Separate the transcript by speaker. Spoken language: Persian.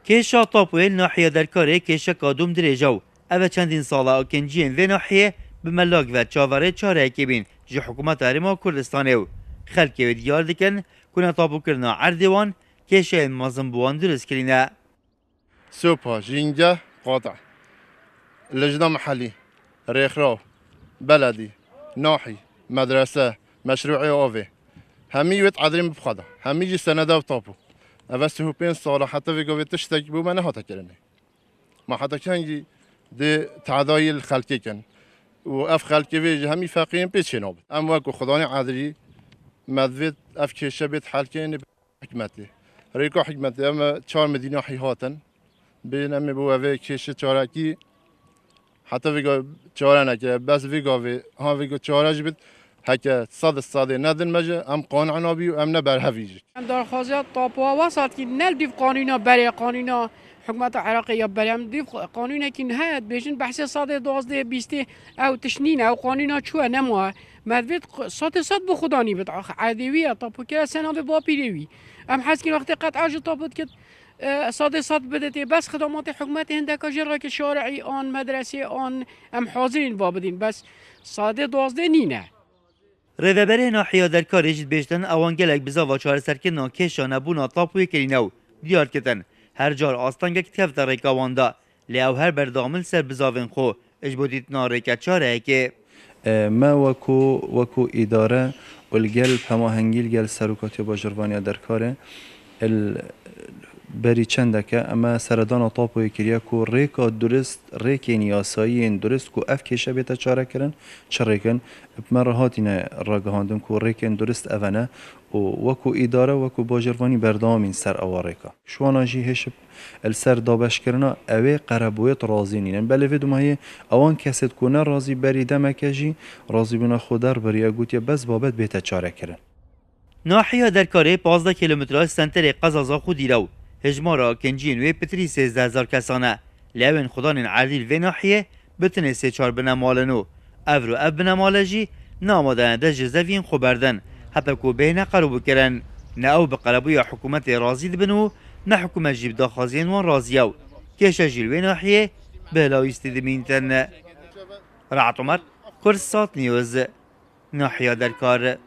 Speaker 1: کیشا تاپویل ناحیه درکاره کیشا کادوم دریجاو اوه چندین ساله اکنجین و ناحیه به ملاک و چاوره چاره که بین جه حکومت هرما کردستانه و خلقی و دیار دکن کنه تاپو کرنا عردوان کیشا مازم بوان درست کرینه.
Speaker 2: سوبا جینجا قاطع لجنة محلي ريخراو بلدي ناحي مدرسة مشروعي أوفي همي ويت عادرين بخدا همي جي سنة وطابو أبسته بين صالة حتى في قوي تشتك بو ما نهاتا كرني ما حتى كان دي تعداي الخلقي كان وأف خلقي في همي فاقين بيتشي نوب أم واكو خداني عادري مدفيت أف كيشة بيت حالكين حكمتي ريكو حكمتي أما چار مدينة حيهاتن بين أمي بو أفي كيشة چاركي حتی ویگا چاره نکه بس ویگا وی ها ویگا چاره جبت هک صد ندن مجه ام قانون آبی و ام نبر هویج.
Speaker 3: درخواست طاپوا وسط کی نل دیف قانونا برای قانونا حکومت عراقی یا برای دیف قانونا کی نهایت بیشتر بحث صد 12 20 او تشنین او قانونا چوه نموه مدوید صد بخدانی بد عادیه طاپو که سنه به با پیروی ام حس کی وقت قطع اج طاپوت که صد بدته بس خدمات حکومت هندکا جرا که شارعی آن مدرسه آن ام حاضرین وابدین بس صد 12 نینه.
Speaker 1: ریوبره ناحیه درکاره جد بیشتن اوانگلک بزا و چهار سرکن کیشا نبونا تاپوی کرینو دیار کتن هر جار آستانگه کتفت ریکاواندا لیاو هر بردامل سر بزاوین خو اجبودیت ناریکت چاره که
Speaker 4: ما وكو إدارة والقلب هما هنجيل قال سروكاتي باجربانيا دركاره بری چندکه اما سردان طاپوی کریا کو ریکا درست ریکین یاسایین درست کو اف کشه بیت چاره کرن چریکن بمرهاتینه راگهاندن کو ریکن درست اونه و وکو اداره وکو باجروانی بردامین سر اواریکا شوانا جی هشب السر دابش کرنا اوه قربویت رازی نینن بله ویدو ماهی اوان کسید کنه رازی بری دمکه جی رازی بنا خودر بری اگوتی بس بابت بیت چاره کرن
Speaker 1: ناحیه درکاره 15 کیلومتر سنتر قزازا خودی رو هجمارا کنجین و پتری 13,000 کسانه لیوین خدان عدیل و ناحیه بتنه 3-4 بنمالنو افرو اف بنمالجی نامادن ده جزوین خبردن حتی که بین قربو کرن نه او بقلبوی حکومت رازی بنو نه حکومت جیب داخازین وان رازیو کشه جیل و ناحیه بلاویستی دمینتن رعت عمر کرسات نیوز ناحیه درکار